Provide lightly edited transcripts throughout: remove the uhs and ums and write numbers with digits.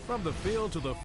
From the field to the...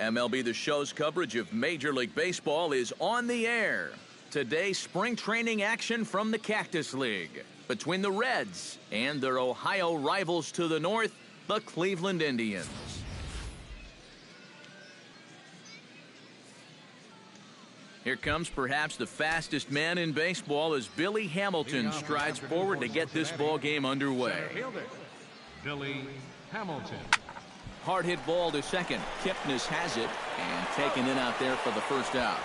MLB The Show's coverage of Major League Baseball is on the air. Today, spring training action from the Cactus League between the Reds and their Ohio rivals to the north, the Cleveland Indians. Here comes perhaps the fastest man in baseball as Billy Hamilton strides forward to get this ball game underway. Billy Hamilton. Hard hit ball to second. Kipnis has it and taken in out there for the first out.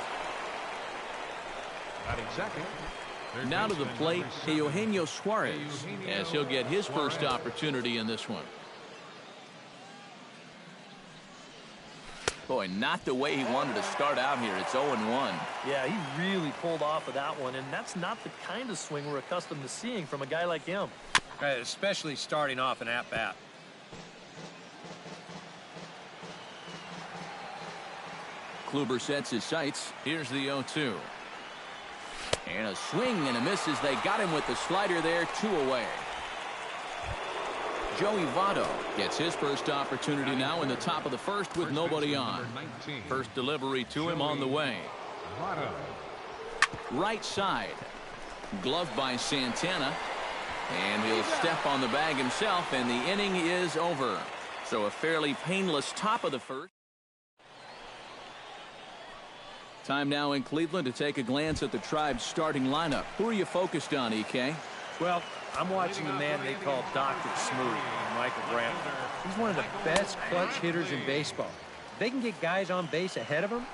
Now to the plate, Eugenio Suarez, as he'll get his first opportunity in this one. Boy, not the way he wanted to start out here. It's 0-1. Yeah, he really pulled off of that one, and that's not the kind of swing we're accustomed to seeing from a guy like him. Especially starting off an at-bat. Kluber sets his sights. Here's the 0-2. And a swing and a miss as they got him with the slider there, 2 away. Joey Votto gets his first opportunity now in the top of the first with nobody on. First delivery to him on the way. Right side. Gloved by Santana. And he'll step on the bag himself, and the inning is over. So a fairly painless top of the first. Time now in Cleveland to take a glance at the Tribe's starting lineup. Who are you focused on, EK? Well, I'm watching the man they call Dr. Smooth, Michael Brantley. He's one of the best clutch hitters in baseball. If they can get guys on base ahead of him,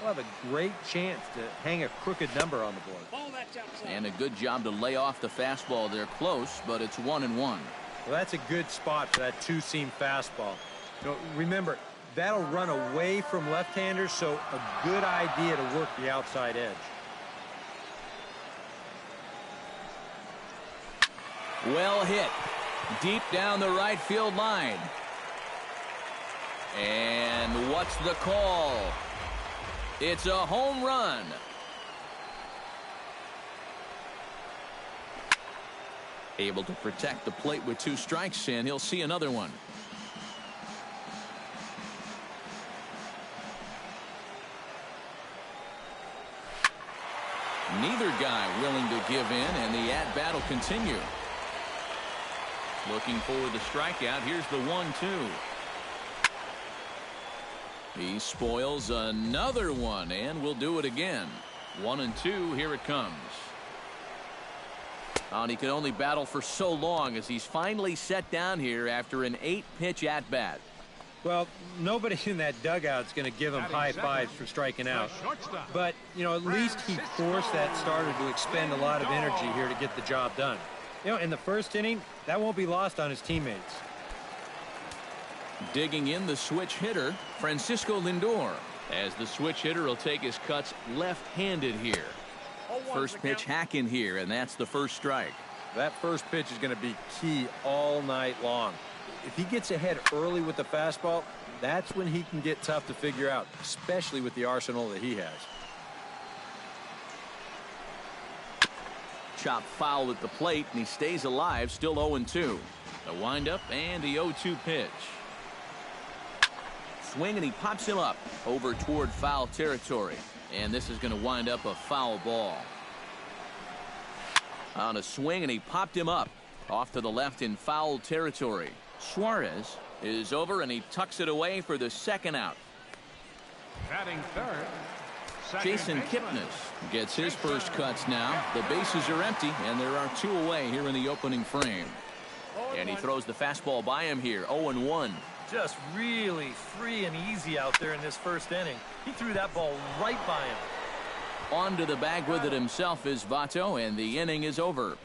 they'll have a great chance to hang a crooked number on the board. And a good job to lay off the fastball. They're close, but it's 1-1. Well, that's a good spot for that two-seam fastball. Remember, that'll run away from left-handers, so a good idea to work the outside edge. Well hit. Deep down the right field line. And what's the call? It's a home run. Able to protect the plate with 2 strikes, and he'll see another one. Neither guy willing to give in, and the at-bat will continue. Looking for the strikeout. Here's the 1-2. He spoils another one, and will do it again. 1-2. Here it comes. And he can only battle for so long as he's finally set down here after an 8-pitch at-bat. Well, nobody in that dugout's going to give him high fives for striking out. But, you know, at least he forced that starter to expend a lot of energy here to get the job done. You know, in the first inning, that won't be lost on his teammates. Digging in the switch hitter, Francisco Lindor, as the switch hitter will take his cuts left-handed here. First pitch hack in here, and that's the first strike. That first pitch is going to be key all night long. If he gets ahead early with the fastball, that's when he can get tough to figure out, especially with the arsenal that he has. Chop foul at the plate, and he stays alive, still 0-2. A windup and the 0-2 pitch. Swing, and he pops him up over toward foul territory. And this is going to wind up a foul ball. On a swing, and he popped him up off to the left in foul territory. Suarez is over, and he tucks it away for the second out. Batting third, Jason Kipnis gets his first cuts now. The bases are empty, and there are 2 away here in the opening frame. And he throws the fastball by him here, 0-1. Just really free and easy out there in this first inning. He threw that ball right by him. On to the bag with it himself is Votto, and the inning is over.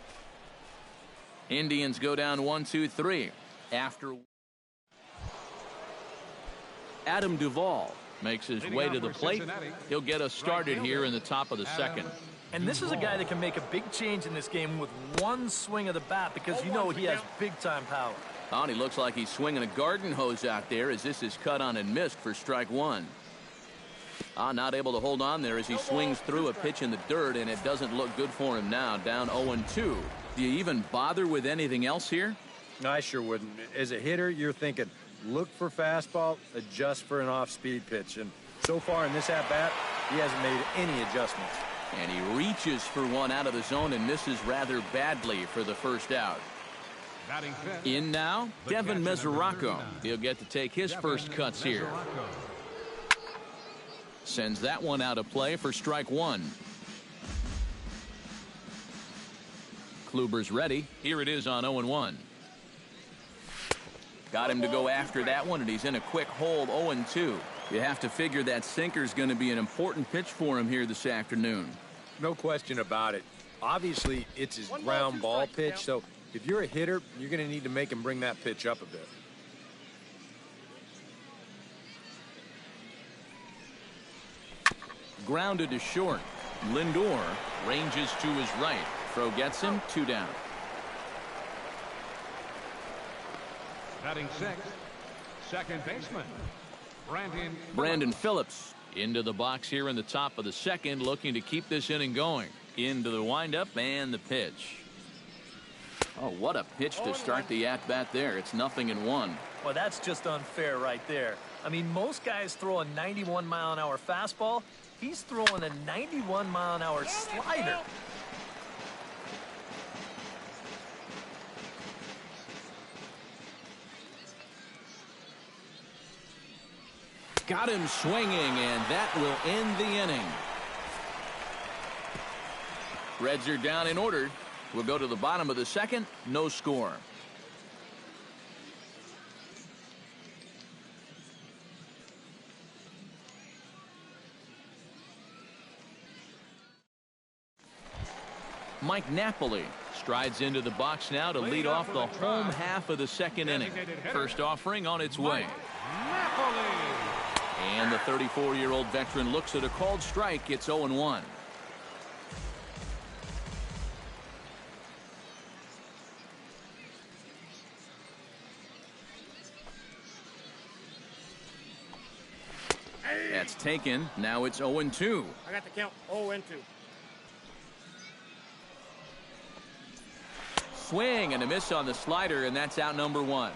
Indians go down 1-2-3. After Adam Duvall makes his way to the plate. He'll get us started here in the top of the second. And this is a guy that can make a big change in this game with one swing of the bat, because you know he has big-time power. Oh, and he looks like he's swinging a garden hose out there as this is cut on and missed for strike 1. Not able to hold on there as he swings through a pitch in the dirt, and it doesn't look good for him now, down 0-2. Do you even bother with anything else here? No, I sure wouldn't. As a hitter, you're thinking, look for fastball, adjust for an off-speed pitch. And so far in this at-bat, he hasn't made any adjustments. And he reaches for one out of the zone and misses rather badly for the first out. In now, Devin Mesoraco. He'll get to take his first cuts here. Sends that one out of play for strike 1. Kluber's ready. Here it is on 0-1. Got him to go after that one, and he's in a quick hold, 0-2. You have to figure that sinker's going to be an important pitch for him here this afternoon. No question about it. Obviously, it's his ground ball pitch, so if you're a hitter, you're going to need to make him bring that pitch up a bit. Grounded to short. Lindor ranges to his right. Throw gets him, 2 down. Batting sixth, second baseman, Brandon Phillips into the box here in the top of the second, looking to keep this inning going. Into the windup and the pitch. Oh, what a pitch to start the at-bat there. It's 0-1. Well, that's just unfair right there. I mean, most guys throw a 91-mile-an-hour fastball. He's throwing a 91-mile-an-hour slider. Got him swinging, and that will end the inning. Reds are down in order. We'll go to the bottom of the second. No score. Mike Napoli strides into the box now to lead off the home half of the second inning. First offering on its way. And the 34-year-old veteran looks at a called strike. It's 0-1. That's taken. Now it's 0-2. I got the count. 0-2. Swing and a miss on the slider, and that's out number 1.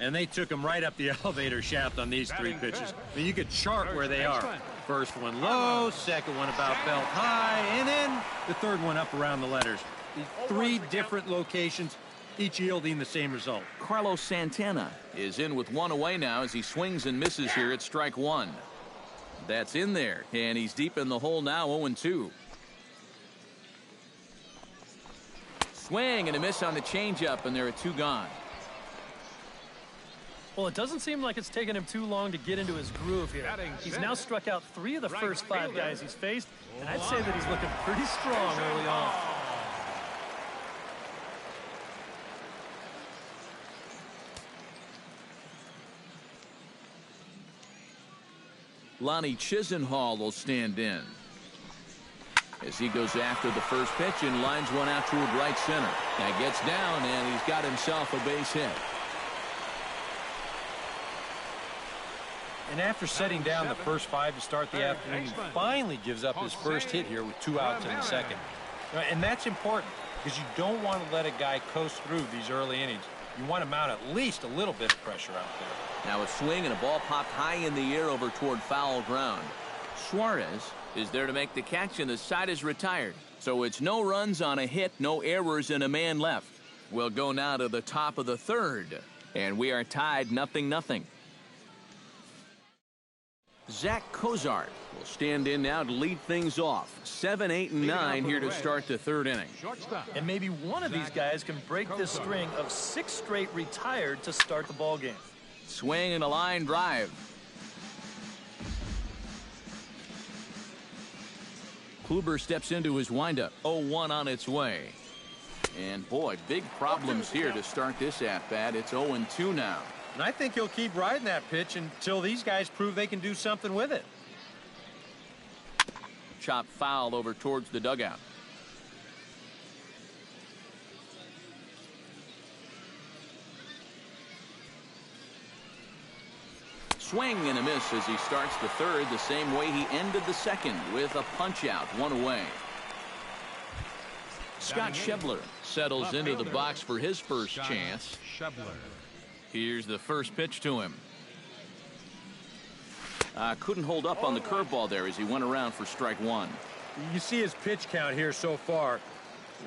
And they took him right up the elevator shaft on these 3 pitches. I mean, you could chart where they are. First one low, second one about belt high, and then the third one up around the letters. 3 different locations, each yielding the same result. Carlos Santana is in with 1 away now as he swings and misses here at strike 1. That's in there, and he's deep in the hole now, 0-2. Swing and a miss on the changeup, and there are 2 gone. Well, it doesn't seem like it's taken him too long to get into his groove here. He's now struck out 3 of the first 5 guys he's faced, and I'd say that he's looking pretty strong early on. Lonnie Chisenhall will stand in as he goes after the first pitch and lines one out toward right center. That gets down, and he's got himself a base hit. And after setting down the first 5 to start the afternoon, he finally gives up his first hit here with 2 outs in the second. And that's important because you don't want to let a guy coast through these early innings. You want to mount at least a little bit of pressure out there. Now a swing and a ball popped high in the air over toward foul ground. Suarez is there to make the catch, and the side is retired. So it's no runs on a hit, no errors, and a man left. We'll go now to the top of the 3rd, and we are tied 0-0. Zach Cozart will stand in now to lead things off. 7, 8, and 9 here to start the 3rd inning. And maybe one of these guys can break this string of 6 straight retired to start the ball game. Swing and a line drive. Kluber steps into his windup. 0-1 on its way. And boy, big problems here to start this at-bat. It's 0-2 now. And I think he'll keep riding that pitch until these guys prove they can do something with it. Chop foul over towards the dugout. Swing and a miss as he starts the 3rd the same way he ended the 2nd with a punch out, 1 away. Scott Schebler settles into the box for his first chance. Here's the first pitch to him. Couldn't hold up on the curveball there as he went around for strike 1. You see his pitch count here so far.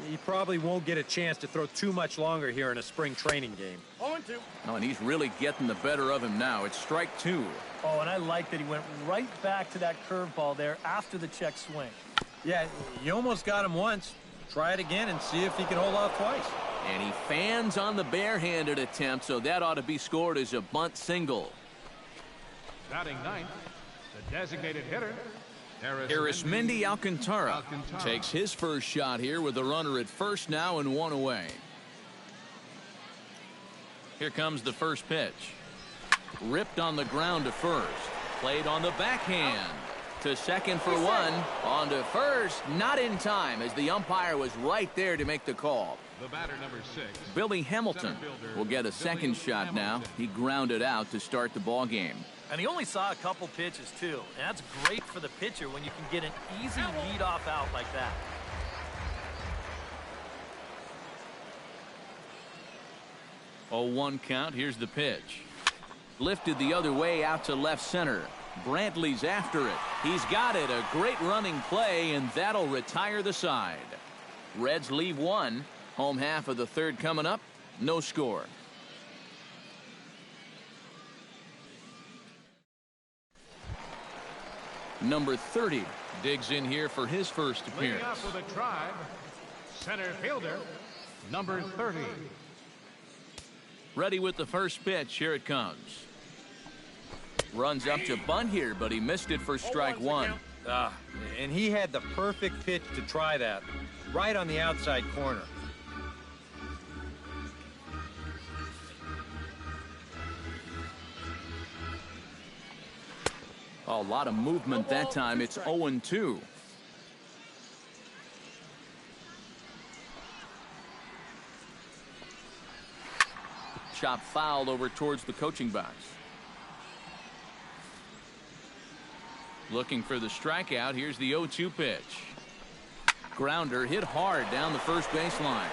He probably won't get a chance to throw too much longer here in a spring training game. 0-2. Oh, and he's really getting the better of him now. It's strike 2. Oh, and I like that he went right back to that curveball there after the check swing. Yeah, you almost got him once. Try it again and see if he can hold off twice. And he fans on the barehanded attempt, so that ought to be scored as a bunt single. Batting 9th, the designated hitter, Arismendi Alcantara takes his first shot here with a runner at first now and 1 away. Here comes the first pitch. Ripped on the ground to first. Played on the backhand. To second for 1. On to first. Not in time as the umpire was right there to make the call. the batter number 6. Billy Hamilton will get a second shot now. He grounded out to start the ball game. And he only saw a couple pitches, too. And that's great for the pitcher when you can get an easy leadoff out like that. Oh, 1 count. Here's the pitch. Lifted the other way out to left center. Brantley's after it. He's got it. A great running play, and that'll retire the side. Reds leave 1. Home half of the 3rd coming up. No score. Number 30 digs in here for his first appearance. Leading off with a drive, center fielder, number 30. Ready with the first pitch. Here it comes. Runs up to bunt here, but he missed it for strike 1. And he had the perfect pitch to try that. Right on the outside corner. A lot of movement that time. It's 0-2. Chop fouled over towards the coaching box. Looking for the strikeout. Here's the 0-2 pitch. Grounder hit hard down the first baseline.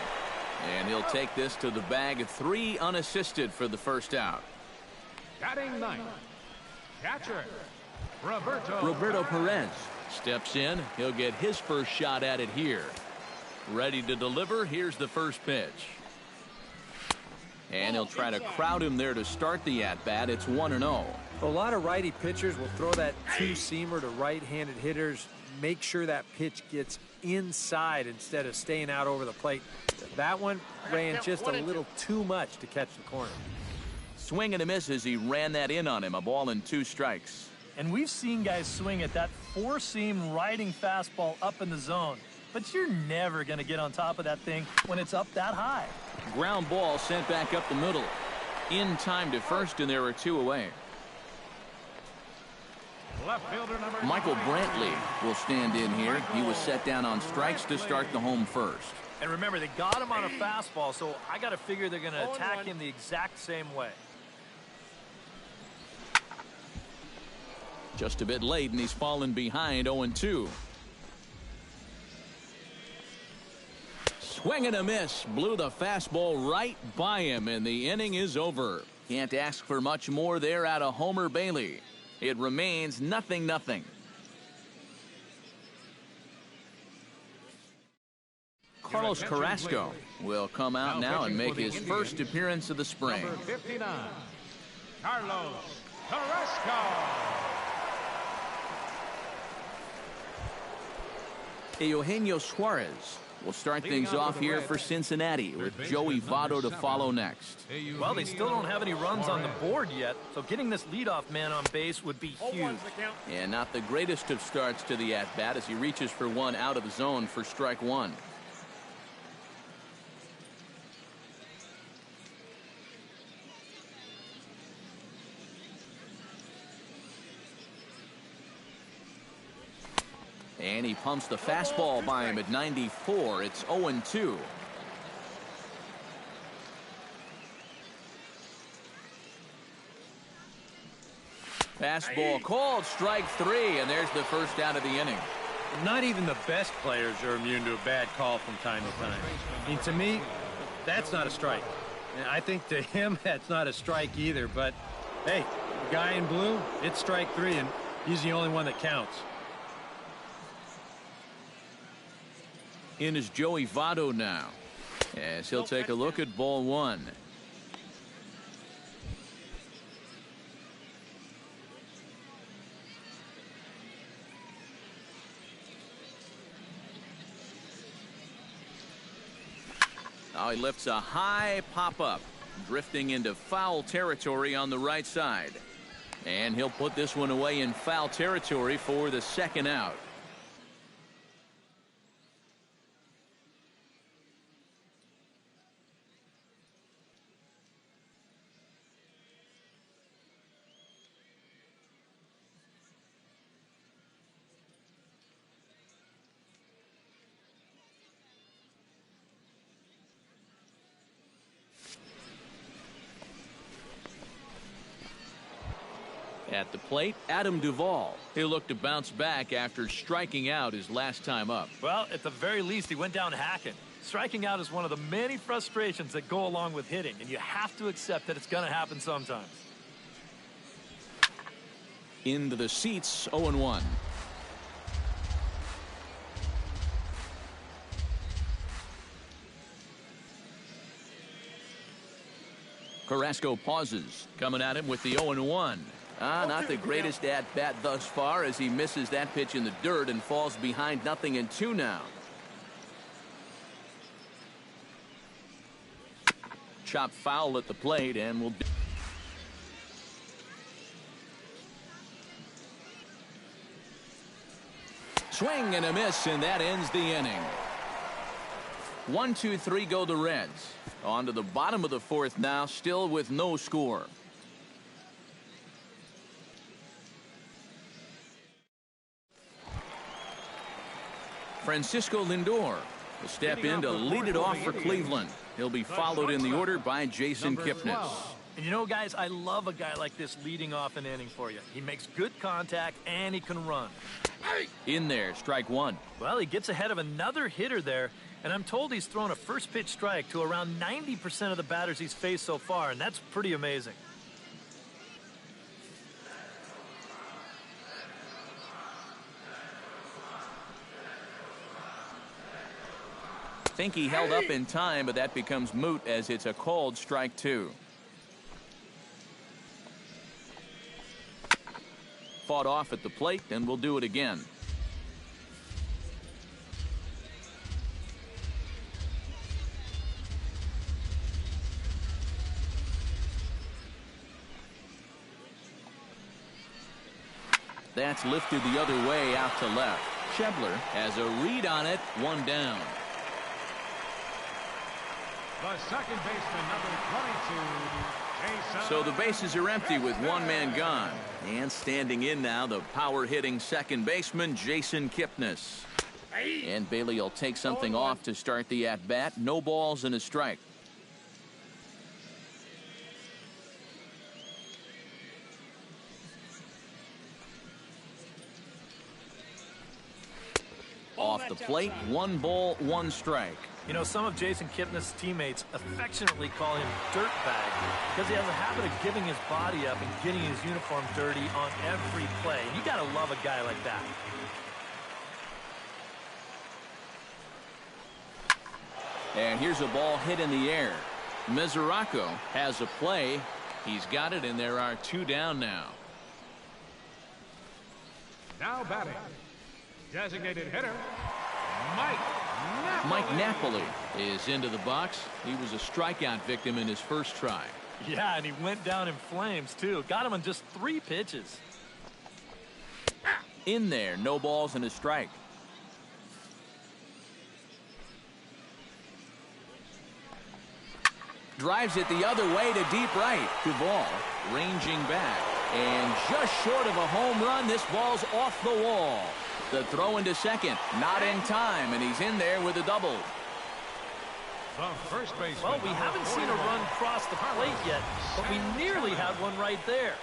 And he'll take this to the bag of 3 unassisted for the first out. Batting 9th, catcher, Roberto Perez steps in. He'll get his first shot at it here. Ready to deliver. Here's the first pitch. And he'll try to crowd him there to start the at-bat. It's 1-0. A lot of righty pitchers will throw that two-seamer to right-handed hitters make sure that pitch gets inside instead of staying out over the plate. That one ran just a little too much to catch the corner. Swing and a miss as he ran that in on him. A ball and 2 strikes. And we've seen guys swing at that four-seam riding fastball up in the zone. But you're never going to get on top of that thing when it's up that high. Ground ball sent back up the middle. In time to first, and there are 2 away. Left fielder number Michael Brantley will stand in here. He was set down on strikes to start the home first. And remember, they got him on a fastball, so I got to figure they're going to attack him the exact same way. Just a bit late, and he's fallen behind 0-2. Swing and a miss. Blew the fastball right by him, and the inning is over. Can't ask for much more there out of Homer Bailey. It remains 0-0. Carlos Carrasco will come out now and make his first appearance of the spring. number 59, Carlos Carrasco. Eugenio Suarez will start things off here for Cincinnati, with Joey Votto to follow next. Well, they still don't have any runs on the board yet, so getting this leadoff man on base would be huge. And not the greatest of starts to the at-bat as he reaches for one out of the zone for strike 1. And he pumps the fastball by him at 94. It's 0-2. Fastball called, strike 3, and there's the first out of the inning. Not even the best players are immune to a bad call from time to time. I mean, to me, that's not a strike. And I think to him, that's not a strike either. But, hey, the guy in blue, it's strike 3, and he's the only one that counts. In is Joey Votto now, as he'll take a look at ball 1. Now he lifts a high pop-up, drifting into foul territory on the right side. And he'll put this one away in foul territory for the second out. At the plate, Adam Duvall. He'll look to bounce back after striking out his last time up. Well, at the very least, he went down hacking. Striking out is one of the many frustrations that go along with hitting, and you have to accept that it's going to happen sometimes. Into the seats, 0-1. Carrasco pauses, coming at him with the 0-1. Not the greatest at-bat thus far as he misses that pitch in the dirt and falls behind 0-2 now. Chop foul at the plate and will... Swing and a miss, and that ends the inning. 1-2-3 go the Reds. On to the bottom of the 4th now, still with no score. Francisco Lindor will step in to lead it off for Cleveland. He'll be followed in the order by Jason Kipnis. And you know, guys, I love a guy like this leading off an inning for you. He makes good contact and he can run. In there, strike 1. Well, he gets ahead of another hitter there, and I'm told he's thrown a first pitch strike to around 90% of the batters he's faced so far, and that's pretty amazing. Think he held up in time, but that becomes moot as it's a called strike 2. Fought off at the plate, and we'll do it again. That's lifted the other way out to left. Schebler has a read on it, one down. The second baseman, number 22, Jason. So the bases are empty with one man gone. And standing in now, the power-hitting second baseman, Jason Kipnis. And Bailey will take something off to start the at-bat. No balls and a strike. Off the plate, 1 ball, 1 strike. You know, some of Jason Kipnis' teammates affectionately call him Dirtbag because he has a habit of giving his body up and getting his uniform dirty on every play. You got to love a guy like that. And here's a ball hit in the air. Mesoraco has a play. He's got it, and there are 2 down now. Now batting, designated hitter, Mike Napoli. Mike Napoli is into the box. He was a strikeout victim in his first try. Yeah, and he went down in flames, too. Got him on just 3 pitches. In there, no balls and a strike. Drives it the other way to deep right. Duvall ranging back. And just short of a home run, this ball's off the wall. The throw into second, not in time, and he's in there with a double. The first baseman. Well, we haven't seen a run cross the plate yet, but we nearly had one right there.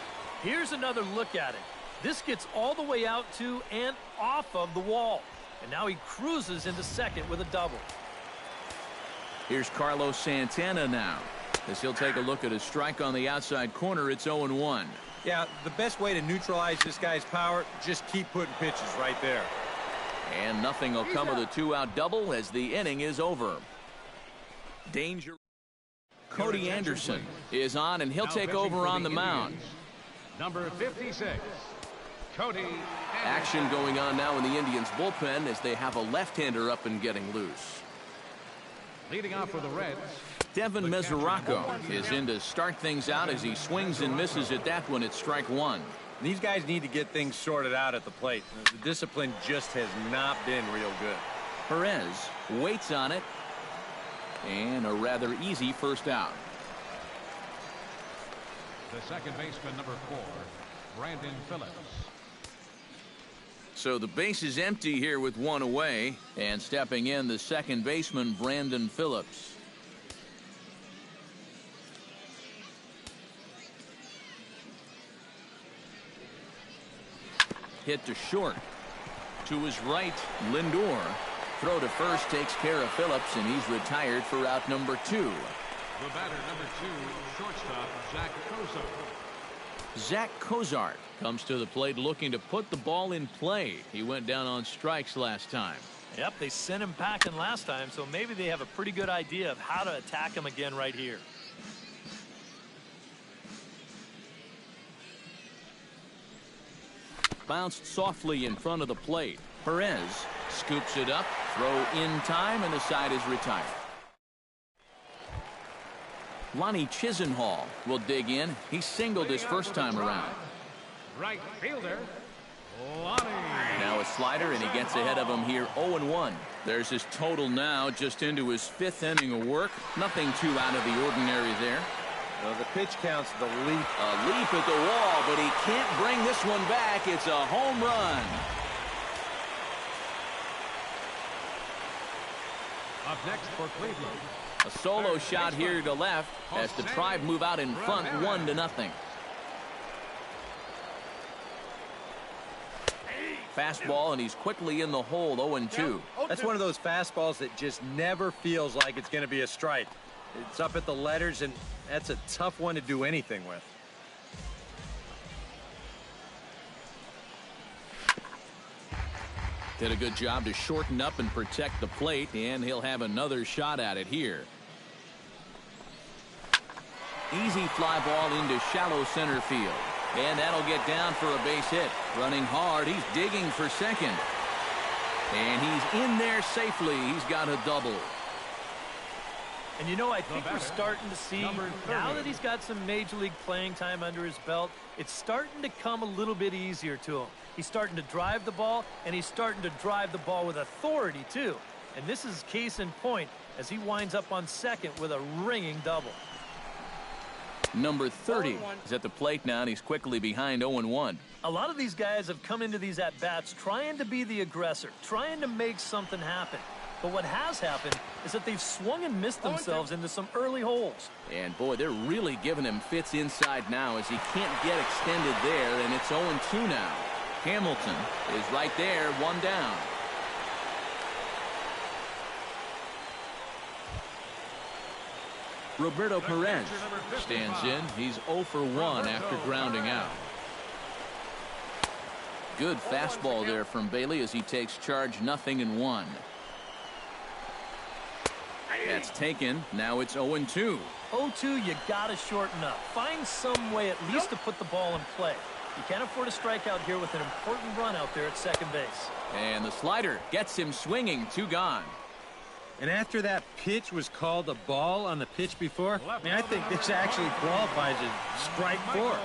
Here's another look at it. This gets all the way out to and off of the wall. And now he cruises into second with a double. Here's Carlos Santana now. As he'll take a look at a strike on the outside corner, it's 0-1. Yeah, the best way to neutralize this guy's power, just keep putting pitches right there. And nothing will come of the 2-out double as the inning is over. Danger. Cody Anderson is on, and he'll take over on the mound. Number 56, Cody Anderson. Action going on now in the Indians' bullpen as they have a left-hander up and getting loose. Leading off for the Reds, Devin Mesoraco is in to start things out as he swings and misses at that one at strike 1. These guys need to get things sorted out at the plate. The discipline just has not been real good. Perez waits on it, and a rather easy first out. the second baseman, number 4, Brandon Phillips. So the base is empty here with 1 away, and stepping in the second baseman, Brandon Phillips. Hit to short. To his right, Lindor. Throw to first takes care of Phillips, and he's retired for out number 2. The batter, number 2, shortstop, Zach Kozar. Zach Kozart comes to the plate looking to put the ball in play. He went down on strikes last time. Yep, they sent him packing last time, so maybe they have a pretty good idea of how to attack him again right here. Bounced softly in front of the plate. Perez scoops it up, throw in time, and the side is retired. Lonnie Chisenhall will dig in. He singled his first time around. Right fielder, Lonnie. Now a slider, and he gets ahead of him here, 0-1. There's his total now, just into his 5th inning of work. Nothing too out of the ordinary there. Well, the pitch counts the leap. A leap at the wall, but he can't bring this one back. It's a home run. Up next for Cleveland. A solo shot here to left as the Tribe move out in front 1-0. Fastball, and he's quickly in the hole, 0-2. That's one of those fastballs that just never feels like it's going to be a strike. It's up at the letters, and that's a tough one to do anything with. Did a good job to shorten up and protect the plate, and he'll have another shot at it here. Easy fly ball into shallow center field. And that'll get down for a base hit. Running hard, he's digging for second. And he's in there safely. He's got a double. And you know, I think we're starting to see, now that he's got some major league playing time under his belt, it's starting to come a little bit easier to him. He's starting to drive the ball, and he's starting to drive the ball with authority, too. And this is case in point as he winds up on second with a ringing double. Number 30 is at the plate now, and he's quickly behind 0-1. A lot of these guys have come into these at-bats trying to be the aggressor, trying to make something happen. But what has happened is that they've swung and missed themselves into some early holes. And, boy, they're really giving him fits inside now as he can't get extended there, and it's 0-2 now. Hamilton is right there, one down. Roberto Perez stands in. He's 0 for 1 after grounding out. Good fastball there from Bailey as he takes charge, 0-1. That's taken. Now it's 0-2. 0-2, you got to shorten up. Find some way at least to put the ball in play. You can't afford a strikeout here with an important run out there at second base. And the slider gets him swinging, 2 gone. And after that pitch was called a ball on the pitch before, I mean, I think this actually qualifies as strike 4.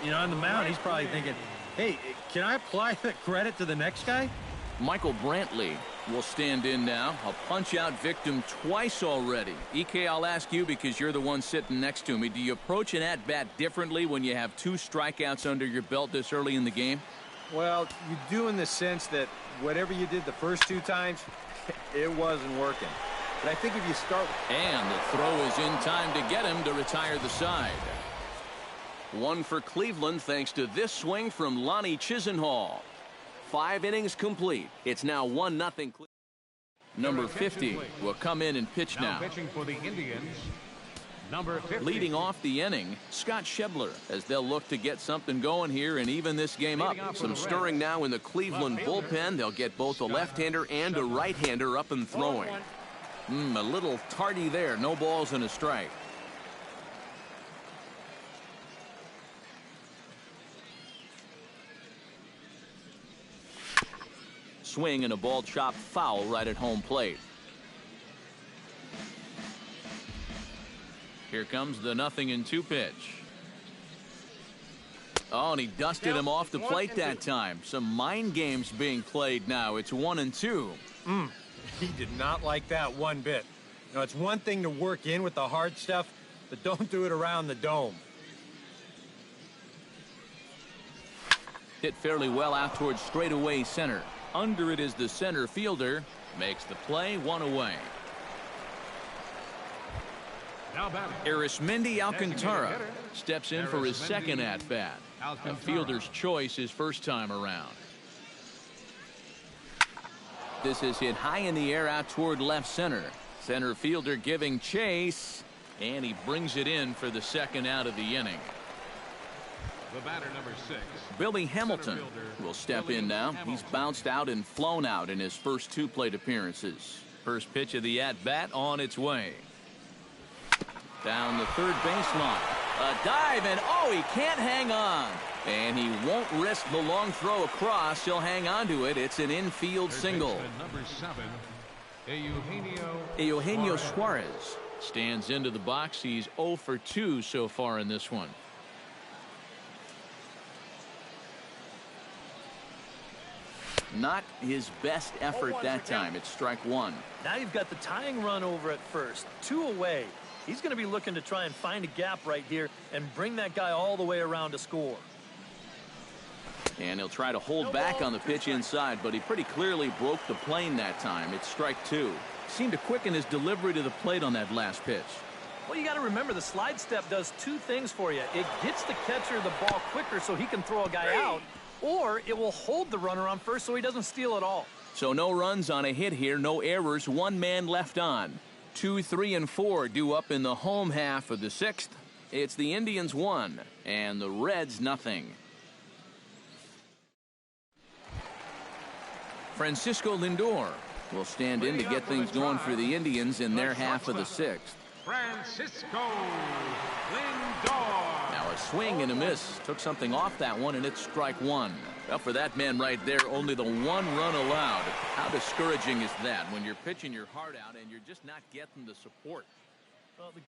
You know, on the mound, he's probably thinking, hey, can I apply the credit to the next guy? Michael Brantley will stand in now. A punch-out victim twice already. EK, I'll ask you because you're the one sitting next to me. Do you approach an at-bat differently when you have 2 strikeouts under your belt this early in the game? Well, you do in the sense that whatever you did the first 2 times, it wasn't working. But I think if you start... And the throw is in time to get him to retire the side. 1 for Cleveland thanks to this swing from Lonnie Chisenhall. 5 innings complete. It's now 1-0. Number 50 will come in and pitch now. Pitching for the Indians, number 50. Leading off the inning, Scott Schebler, as they'll look to get something going here and even this game up. Some stirring now in the Cleveland bullpen. They'll get both a left-hander and a right-hander up and throwing. A little tardy there. No balls and a strike. Swing and a ball chopped foul right at home plate. Here comes the 0-2 pitch. Oh, and he dusted him off the plate that time. Some mind games being played now. It's 1-2. He did not like that one bit. You know, it's one thing to work in with the hard stuff, but don't do it around the dome. Hit fairly well out towards straightaway center. Under it is the center fielder. Makes the play, 1 away. Now batting, Arismendi Alcantara steps in for his second at-bat. A fielder's choice his first time around. This is hit high in the air out toward left center. Center fielder giving chase, and he brings it in for the second out of the inning. the batter, number 6. Billy Hamilton will step in now. He's bounced out and flown out in his first 2 plate appearances. First pitch of the at-bat on its way. Down the third baseline. A dive, and oh, he can't hang on. And he won't risk the long throw across. He'll hang on to it. It's an infield single. Number 7, Eugenio Suarez stands into the box. He's 0 for 2 so far in this one. Not his best effort that time. It's strike 1. Now you've got the tying run over at first. 2 away. He's going to be looking to try and find a gap right here and bring that guy all the way around to score. And he'll try to hold back on the pitch inside, but he pretty clearly broke the plane that time. It's strike 2. Seemed to quicken his delivery to the plate on that last pitch. Well, you got to remember the slide step does 2 things for you. It gets the catcher the ball quicker so he can throw a guy out, or it will hold the runner on first so he doesn't steal at all. So no runs on a hit here, no errors, 1 man left on. 2, 3, and 4 due up in the home half of the 6th. It's the Indians 1 and the Reds 0. Francisco Lindor will stand in to get things going for the Indians in their half of the 6th. Francisco Lindor. Now a swing and a miss. Took something off that one, and it's strike 1. Well, for that man right there, only the 1 run allowed. How discouraging is that when you're pitching your heart out and you're just not getting the support? Well, the